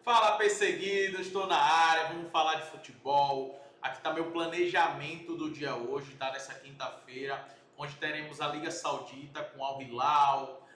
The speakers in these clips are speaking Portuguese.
Fala, perseguido, estou na área, vamos falar de futebol. Aqui está meu planejamento do dia hoje, tá? Nessa quinta-feira, onde teremos a Liga Saudita com o Al Hilal,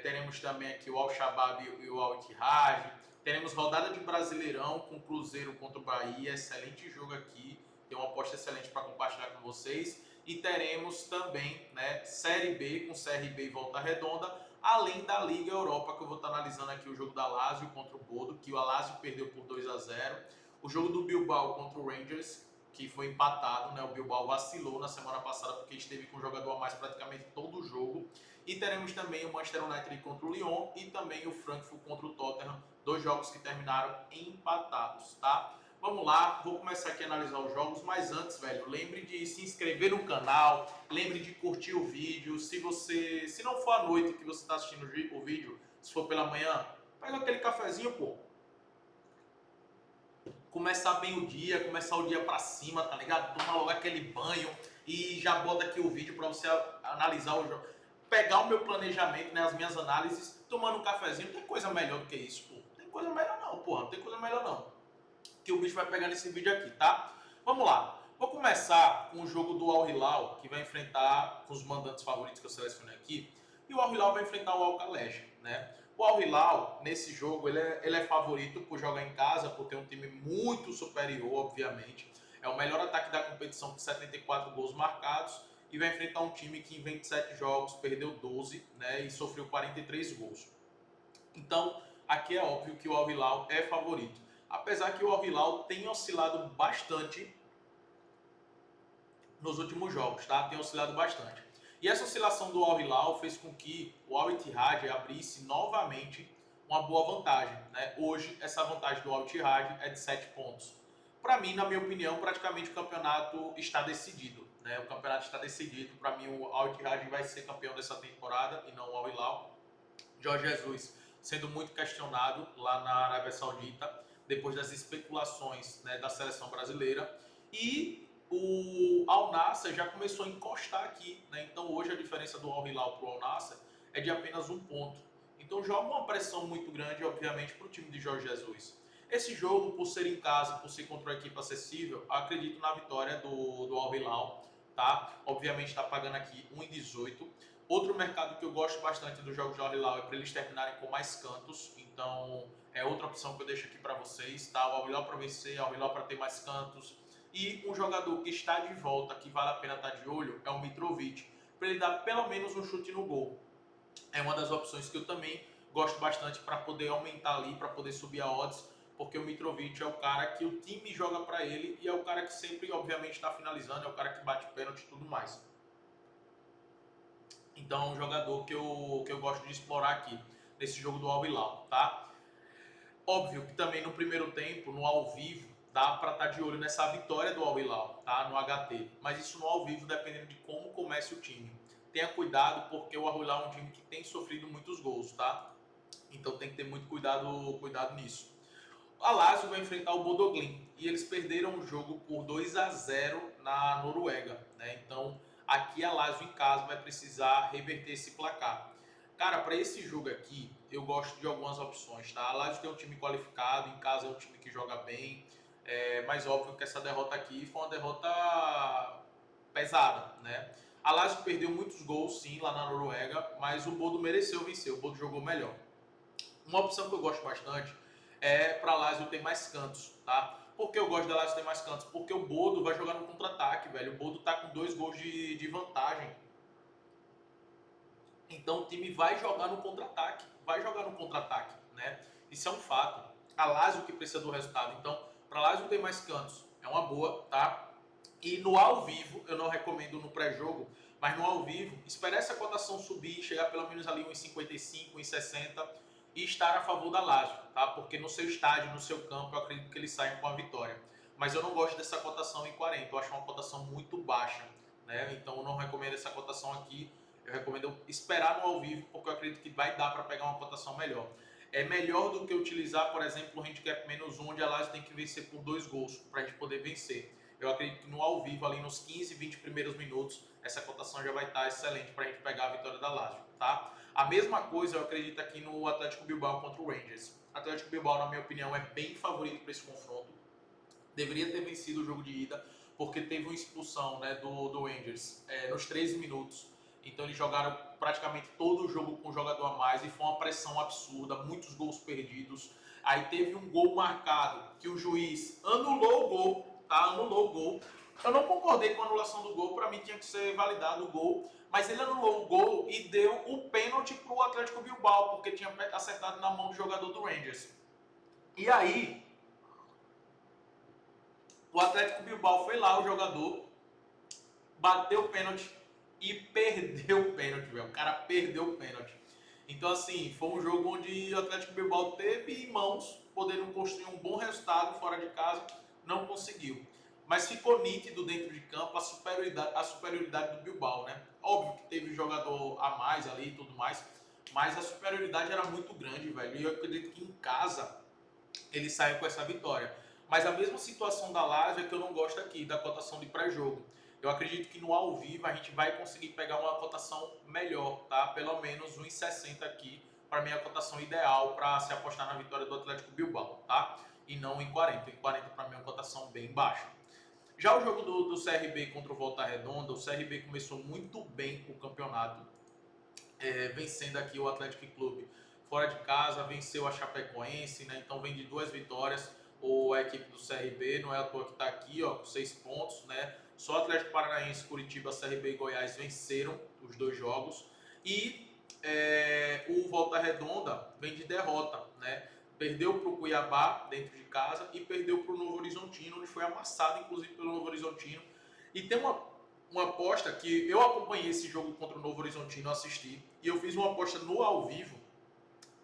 teremos também aqui o Al Shabab e o Al Ittihad, teremos rodada de Brasileirão com o Cruzeiro contra o Bahia, excelente jogo aqui, tem uma aposta excelente para compartilhar com vocês. E teremos também, né, Série B com CRB e Volta Redonda, além da Liga Europa, que eu vou estar analisando aqui o jogo da Lazio contra o Bodo, que o Lazio perdeu por 2-0, o jogo do Bilbao contra o Rangers, que foi empatado, né? O Bilbao vacilou na semana passada porque esteve com um jogador a mais praticamente todo o jogo. E teremos também o Manchester United contra o Lyon e também o Frankfurt contra o Tottenham, dois jogos que terminaram empatados, tá? Vamos lá, vou começar aqui a analisar os jogos, mas antes, velho, lembre de se inscrever no canal, lembre de curtir o vídeo. Se não for à noite que você está assistindo o vídeo, se for pela manhã, pega aquele cafezinho, pô. Começar bem o dia, começar o dia pra cima, tá ligado? Tomar logo aquele banho e já bota aqui o vídeo pra você analisar o jogo. Pegar o meu planejamento, né, as minhas análises, tomando um cafezinho, tem coisa melhor do que isso, pô. Tem coisa melhor não, porra, não tem coisa melhor não. Que o bicho vai pegar nesse vídeo aqui, tá? Vamos lá. Vou começar com o jogo do Al Hilal, que vai enfrentar os mandantes favoritos que eu selecionei aqui. E o Al Hilal vai enfrentar o Al Khalej, né? O Al Hilal, nesse jogo, ele é favorito por jogar em casa, por ter um time muito superior, obviamente. É o melhor ataque da competição com 74 gols marcados e vai enfrentar um time que em 27 jogos perdeu 12, né, e sofreu 43 gols. Então, aqui é óbvio que o Al Hilal é favorito. Apesar que o Al Hilal tem oscilado bastante nos últimos jogos, tá? Tem oscilado bastante. E essa oscilação do Al Hilal fez com que o Al Ittihad abrisse novamente uma boa vantagem, né? Hoje, essa vantagem do Al Ittihad é de 7 pontos. Para mim, na minha opinião, praticamente o campeonato está decidido, né? O campeonato está decidido. Para mim, o Al Ittihad vai ser campeão dessa temporada e não o Al Hilal. Jorge Jesus sendo muito questionado lá na Arábia Saudita, depois das especulações, né, da seleção brasileira. E o Al Nassr já começou a encostar aqui, né? Então hoje a diferença do Al Hilal para o Al Nassr é de apenas um ponto. Então joga uma pressão muito grande, obviamente, para o time de Jorge Jesus. Esse jogo, por ser em casa, por ser contra uma equipe acessível, acredito na vitória do Al Hilal, tá? Obviamente está pagando aqui 1,18. Outro mercado que eu gosto bastante dos jogos de Al Hilal é para eles terminarem com mais cantos. Então é outra opção que eu deixo aqui para vocês, tá? O Al Hilal para vencer, o Al Hilal para ter mais cantos. E um jogador que está de volta, que vale a pena estar de olho, é o Mitrovic, para ele dar pelo menos um chute no gol. É uma das opções que eu também gosto bastante para poder aumentar ali, para poder subir a odds, porque o Mitrovic é o cara que o time joga para ele e é o cara que sempre, obviamente, está finalizando, é o cara que bate pênalti e tudo mais. Então é um jogador que eu gosto de explorar aqui, nesse jogo do Al Hilal, tá? Óbvio que também no primeiro tempo, no ao vivo, dá para estar de olho nessa vitória do Al Hilal, tá? No HT. Mas isso no ao vivo, dependendo de como comece o time. Tenha cuidado, porque o Al Hilal é um time que tem sofrido muitos gols, tá? Então tem que ter muito cuidado nisso. A Lazio vai enfrentar o Bodo Glimt e eles perderam o jogo por 2-0 na Noruega, né? Então aqui a Lazio em casa vai precisar reverter esse placar. Cara, para esse jogo aqui, eu gosto de algumas opções, tá? A Lazio tem um time qualificado, em casa é um time que joga bem, mas óbvio que essa derrota aqui foi uma derrota pesada, né? A Lazio perdeu muitos gols, sim, lá na Noruega, mas o Bodo mereceu vencer, o Bodo jogou melhor. Uma opção que eu gosto bastante é para a Lazio ter mais cantos, tá? Por que eu gosto da Lazio ter mais cantos? Porque o Bodo vai jogar no contra-ataque, velho. O Bodo tá com 2 gols de vantagem. Então o time vai jogar no contra-ataque, né? Isso é um fato. A Lazio que precisa do resultado. Então, para a Lazio ter mais cantos é uma boa, tá? E no ao vivo, eu não recomendo no pré-jogo, mas no ao vivo, espere essa cotação subir, chegar pelo menos ali uns 55, uns 60 e estar a favor da Lazio, tá? Porque no seu estádio, no seu campo, eu acredito que eles saiam com a vitória. Mas eu não gosto dessa cotação em 40, eu acho uma cotação muito baixa, né? Então eu não recomendo essa cotação aqui. Eu recomendo esperar no ao vivo, porque eu acredito que vai dar para pegar uma cotação melhor. É melhor do que utilizar, por exemplo, o handicap -1, onde a Lazio tem que vencer por 2 gols para a gente poder vencer. Eu acredito que no ao vivo, ali nos 15, 20 primeiros minutos, essa cotação já vai estar excelente para a gente pegar a vitória da Lazio, tá? A mesma coisa eu acredito aqui no Atlético Bilbao contra o Rangers. O Atlético Bilbao, na minha opinião, é bem favorito para esse confronto. Deveria ter vencido o jogo de ida, porque teve uma expulsão, né, do Rangers nos 13 minutos. Então eles jogaram praticamente todo o jogo com um jogador a mais e foi uma pressão absurda, muitos gols perdidos. Aí teve um gol marcado que o juiz anulou o gol, tá? Anulou o gol. Eu não concordei com a anulação do gol, para mim tinha que ser validado o gol, mas ele anulou o gol e deu o pênalti para o Atlético Bilbao, porque tinha acertado na mão do jogador do Rangers. E aí, o Atlético Bilbao foi lá, o jogador, bateu o pênalti e perdeu o pênalti, velho. O cara perdeu o pênalti. Então, assim, foi um jogo onde o Atlético Bilbao teve em mãos, podendo construir um bom resultado fora de casa, não conseguiu. Mas ficou nítido dentro de campo a superioridade do Bilbao, né? Óbvio que teve jogador a mais ali e tudo mais, mas a superioridade era muito grande, velho. E eu acredito que em casa ele saiu com essa vitória. Mas a mesma situação da Lazio é que eu não gosto aqui, da cotação de pré-jogo. Eu acredito que no ao vivo a gente vai conseguir pegar uma cotação melhor, tá? Pelo menos 1,60 aqui, para mim é a cotação ideal para se apostar na vitória do Atlético Bilbao, tá? E não em 40. Em 40 para mim é uma cotação bem baixa. Já o jogo do CRB contra o Volta Redonda, o CRB começou muito bem o campeonato, vencendo aqui o Atlético Clube fora de casa, venceu a Chapecoense, né? Então vem de 2 vitórias a equipe do CRB, não é à toa que está aqui, ó, com 6 pontos, né? Só Atlético Paranaense, Curitiba, CRB e Goiás venceram os 2 jogos. E o Volta Redonda vem de derrota, né? Perdeu para o Cuiabá dentro de casa e perdeu para o Novo Horizontino, onde foi amassado inclusive pelo Novo Horizontino. E tem uma aposta que eu acompanhei esse jogo contra o Novo Horizontino, assisti, e eu fiz uma aposta no ao vivo,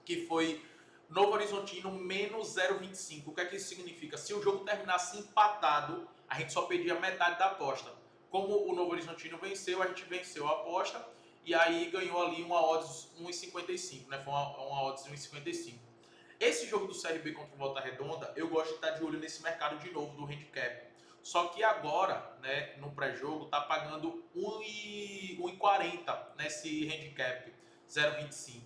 que foi Novo Horizontino menos 0,25. O que é que isso significa? Se o jogo terminasse empatado, a gente só perdia metade da aposta. Como o Novo Horizontino venceu, a gente venceu a aposta e aí ganhou ali uma odds 1,55, né? Foi uma odds 1,55. Esse jogo do CRB contra o Volta Redonda, eu gosto de estar de olho nesse mercado de novo do handicap. Só que agora, né, no pré-jogo, tá pagando 1,40 nesse handicap 0,25.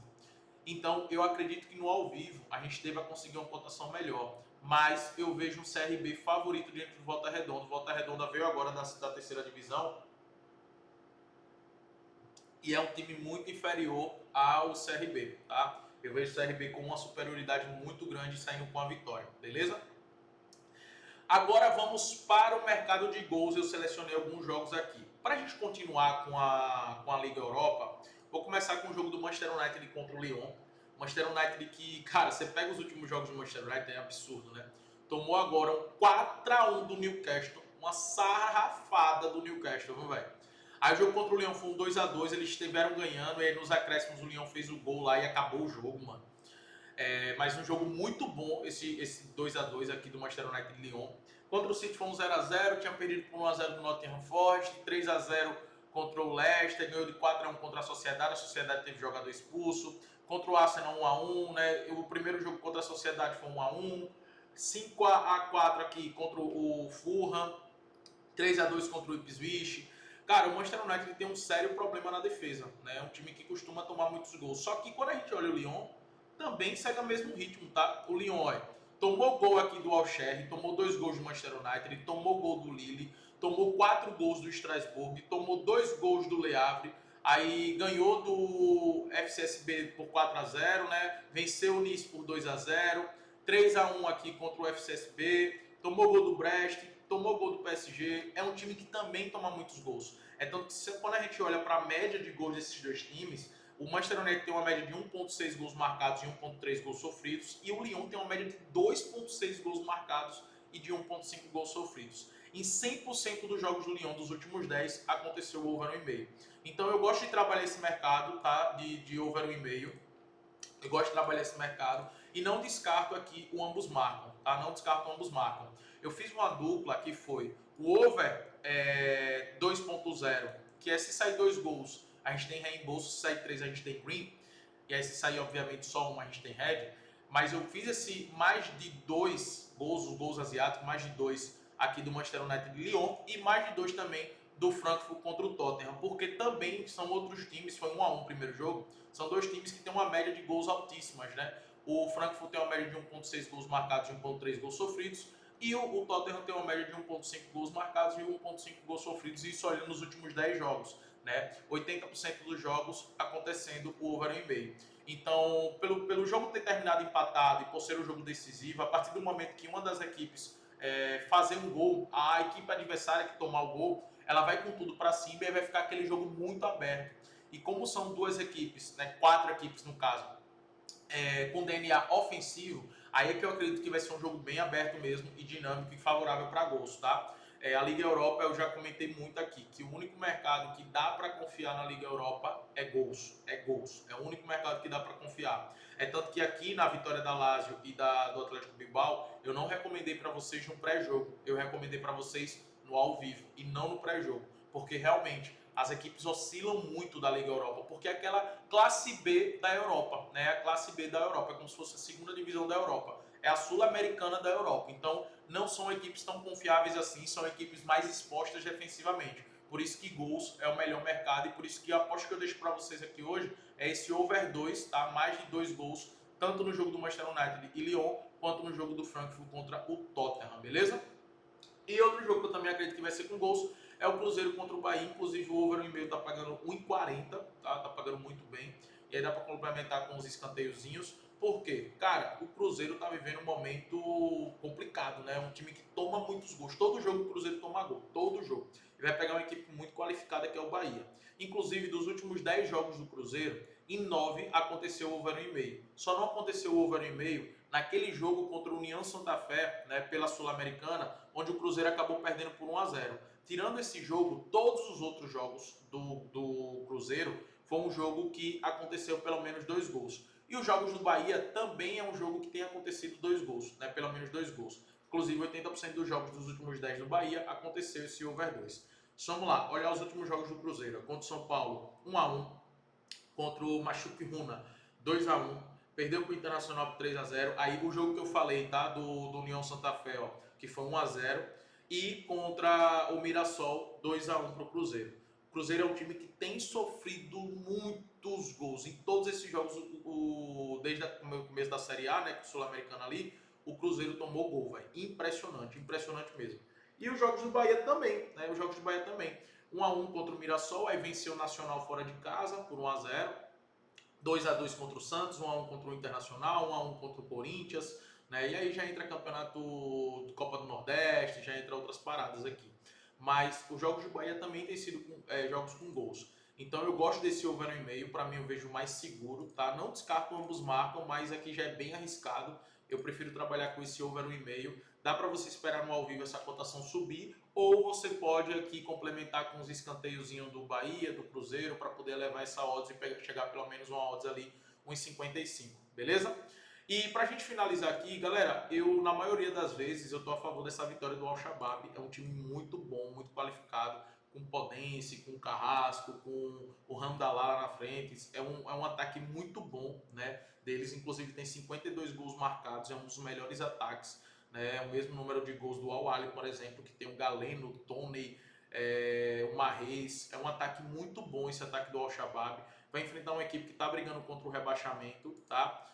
Então, eu acredito que no ao vivo a gente deva conseguir uma cotação melhor. Mas eu vejo um CRB favorito diante do Volta Redonda. O Volta Redonda veio agora da terceira divisão e é um time muito inferior ao CRB, tá? Eu vejo o CRB com uma superioridade muito grande saindo com a vitória, beleza? Agora vamos para o mercado de gols. Eu selecionei alguns jogos aqui. Para a gente continuar com a Liga Europa, vou começar com o jogo do Manchester United contra o Lyon. Manchester United que, cara, você pega os últimos jogos do Manchester United, é absurdo, né? Tomou agora um 4-1 do Newcastle, uma sarrafada do Newcastle, viu, velho? Aí o jogo contra o Lyon foi um 2-2, eles estiveram ganhando, e aí nos acréscimos o Lyon fez o gol lá e acabou o jogo, mano. Mas um jogo muito bom, esse 2-2 aqui do Manchester United e Lyon. Contra o City foi um 0-0, tinha perdido por 1-0 do Nottingham Forest, 3-0 contra o Leicester, ganhou de 4-1 contra a Sociedade teve jogador expulso. Contra o Arsenal 1-1, né? O primeiro jogo contra a Sociedade foi 1-1. 5-4 aqui contra o Fulham, 3-2 contra o Ipswich. Cara, o Manchester United tem um sério problema na defesa, né? É um time que costuma tomar muitos gols. Só que quando a gente olha o Lyon, também segue o mesmo ritmo, tá? O Lyon, olha, tomou gol aqui do Alcherre, tomou 2 gols do Manchester United, tomou gol do Lille, tomou 4 gols do Strasbourg, tomou 2 gols do Le Havre, aí ganhou do FCSB por 4-0, né? Venceu o Nice por 2-0, 3-1 aqui contra o FCSB, tomou gol do Brest, tomou gol do PSG. É um time que também toma muitos gols. É tanto que quando a gente olha para a média de gols desses dois times, o Manchester United tem uma média de 1,6 gols marcados e 1,3 gols sofridos, e o Lyon tem uma média de 2,6 gols marcados e de 1,5 gols sofridos. Em 100% dos jogos do Lyon dos últimos 10 aconteceu o over 1,5. Então eu gosto de trabalhar esse mercado, tá? De over 1,5. Eu gosto de trabalhar esse mercado e não descarto aqui o ambos marcam, tá? Não descarto o ambos marcam. Eu fiz uma dupla que foi o over 2.0, que é se sair 2 gols, a gente tem reembolso, se sair 3 a gente tem green, e aí se sair obviamente só 1 a gente tem red, mas eu fiz esse mais de 2 gols, os gols asiáticos, mais de 2 aqui do Manchester United e Lyon, e mais de 2 também do Frankfurt contra o Tottenham, porque também são outros times, foi 1-1 o primeiro jogo, são dois times que têm uma média de gols altíssimas, né? O Frankfurt tem uma média de 1,6 gols marcados e 1,3 gols sofridos, e o Tottenham tem uma média de 1,5 gols marcados e 1,5 gols sofridos, e isso olhando nos últimos 10 jogos, né? 80% dos jogos acontecendo o over 1,5. Então, pelo jogo ter terminado empatado e por ser um jogo decisivo, a partir do momento que uma das equipes fazer um gol, a equipe adversária que tomar o gol, ela vai com tudo para cima e vai ficar aquele jogo muito aberto. E como são duas equipes, né, 4 equipes no caso, com DNA ofensivo, aí é que eu acredito que vai ser um jogo bem aberto mesmo e dinâmico e favorável para gols, tá? A Liga Europa, eu já comentei muito aqui, que o único mercado que dá para confiar na Liga Europa é gols. É gols. É o único mercado que dá para confiar. É tanto que aqui na vitória da Lazio e do Atlético Bilbao, eu não recomendei para vocês no pré-jogo. Eu recomendei para vocês no ao vivo e não no pré-jogo. Porque realmente as equipes oscilam muito da Liga Europa, porque é aquela classe B da Europa, né? A classe B da Europa, é como se fosse a segunda divisão da Europa. É a sul-americana da Europa. Então, não são equipes tão confiáveis assim, são equipes mais expostas defensivamente. Por isso que gols é o melhor mercado e por isso que a aposta que eu deixo para vocês aqui hoje é esse over 2, tá? Mais de 2 gols, tanto no jogo do Manchester United e Lyon, quanto no jogo do Frankfurt contra o Tottenham, beleza? E outro jogo que eu também acredito que vai ser com gols é o Cruzeiro contra o Bahia. Inclusive o over 1,5 tá pagando 1,40, tá? Tá pagando muito bem. E aí dá para complementar com os escanteiozinhos. Por quê? Cara, o Cruzeiro tá vivendo um momento complicado, né? Um time que toma muitos gols. Todo jogo o Cruzeiro toma gol. Todo jogo. E vai pegar uma equipe muito qualificada que é o Bahia. Inclusive, dos últimos 10 jogos do Cruzeiro, em 9 aconteceu o over 1,5. Só não aconteceu o over 1,5 naquele jogo contra o União Santa Fé, né, pela Sul-Americana, onde o Cruzeiro acabou perdendo por 1-0. Tirando esse jogo, todos os outros jogos do Cruzeiro foi um jogo que aconteceu pelo menos 2 gols. E os jogos do Bahia também é um jogo que tem acontecido 2 gols, né, pelo menos 2 gols. Inclusive, 80% dos jogos dos últimos 10 do Bahia aconteceu esse over 2. Vamos lá, olhar os últimos jogos do Cruzeiro. Contra o São Paulo, 1-1. Contra o Machuque Runa, 2-1. Perdeu para o Internacional por 3-0. Aí o jogo que eu falei, tá? Do União Santa Fé, ó, que foi 1-0. E contra o Mirassol, 2-1 para o Cruzeiro. O Cruzeiro é um time que tem sofrido muitos gols. Em todos esses jogos, desde o começo da Série A, né, com o Sul-Americano ali, o Cruzeiro tomou gol, velho. Impressionante, impressionante mesmo. E os jogos do Bahia também, né? Os jogos do Bahia também. 1-1 contra o Mirassol, aí venceu o Nacional fora de casa por 1-0. 2-2 contra o Santos, 1-1 contra o Internacional, 1-1 contra o Corinthians, né? E aí já entra campeonato de Copa do Nordeste, já entra outras paradas aqui. Mas os jogos de Bahia também têm sido jogos com gols. Então eu gosto desse over 1,5, para mim eu vejo mais seguro, tá? Não descarto ambos marcam, mas aqui já é bem arriscado. Eu prefiro trabalhar com esse over 1,5. Dá para você esperar no ao vivo essa cotação subir, ou você pode aqui complementar com os escanteiozinhos do Bahia, do Cruzeiro, para poder levar essa odds e chegar pelo menos uma odds ali, 1,55, beleza? E pra gente finalizar aqui, galera, eu na maioria das vezes eu tô a favor dessa vitória do Al-Shabaab. É um time muito bom, muito qualificado, com Podence, com Carrasco, com o Hamdallah lá na frente. É um ataque muito bom, né? Deles, inclusive, tem 52 gols marcados, é um dos melhores ataques, né? É o mesmo número de gols do Al-Ahly, por exemplo, que tem o Galeno, o Tony, o Mahrez. É um ataque muito bom esse ataque do Al-Shabaab. Vai enfrentar uma equipe que está brigando contra o rebaixamento, tá?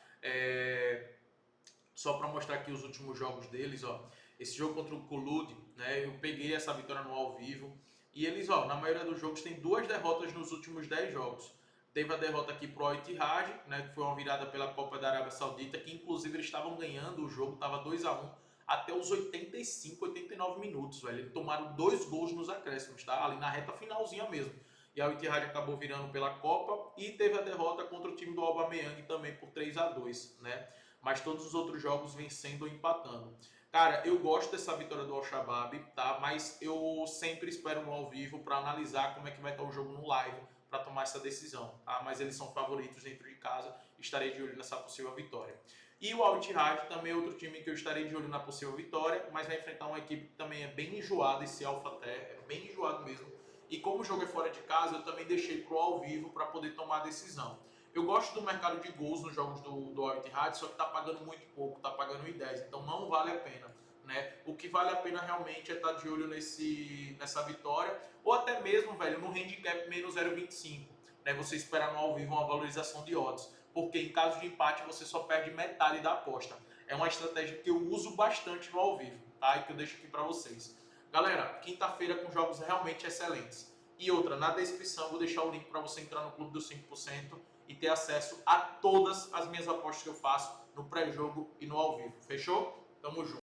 Só para mostrar aqui os últimos jogos deles, ó. Esse jogo contra o Kulud, né? Eu peguei essa vitória no ao vivo. E eles, ó, na maioria dos jogos tem 2 derrotas nos últimos 10 jogos. Teve a derrota aqui pro Al Ittihad, né? Que foi uma virada pela Copa da Arábia Saudita, que inclusive eles estavam ganhando o jogo, tava 2-1 até os 85, 89 minutos, velho. Eles tomaram 2 gols nos acréscimos, tá? Ali na reta finalzinha mesmo. E a Al Ittihad acabou virando pela Copa e teve a derrota contra o time do Aubameyang também por 3-2, né? Mas todos os outros jogos vencendo ou empatando. Cara, eu gosto dessa vitória do Al-Shabaab, tá? Mas eu sempre espero no ao vivo para analisar como é que vai estar o jogo no live para tomar essa decisão, tá? Mas eles são favoritos dentro de casa, estarei de olho nessa possível vitória. E o Al Ittihad também é outro time que eu estarei de olho na possível vitória, mas vai enfrentar uma equipe que também é bem enjoada, esse Al Fateh, é bem enjoado mesmo. E como o jogo é fora de casa, eu também deixei pro ao vivo para poder tomar a decisão. Eu gosto do mercado de gols nos jogos do Al Ittihad, só que tá pagando muito pouco, tá pagando 1,10, então não vale a pena, né? O o que vale a pena realmente é estar de olho nessa vitória, ou até mesmo, velho, no handicap menos 0,25, né? Você esperar no ao vivo uma valorização de odds, porque em caso de empate você só perde metade da aposta. É uma estratégia que eu uso bastante no ao vivo, tá? E que eu deixo aqui para vocês. Galera, quinta-feira com jogos realmente excelentes. E outra, na descrição eu vou deixar o link para você entrar no Clube dos 5% e ter acesso a todas as minhas apostas que eu faço no pré-jogo e no ao vivo. Fechou? Tamo junto.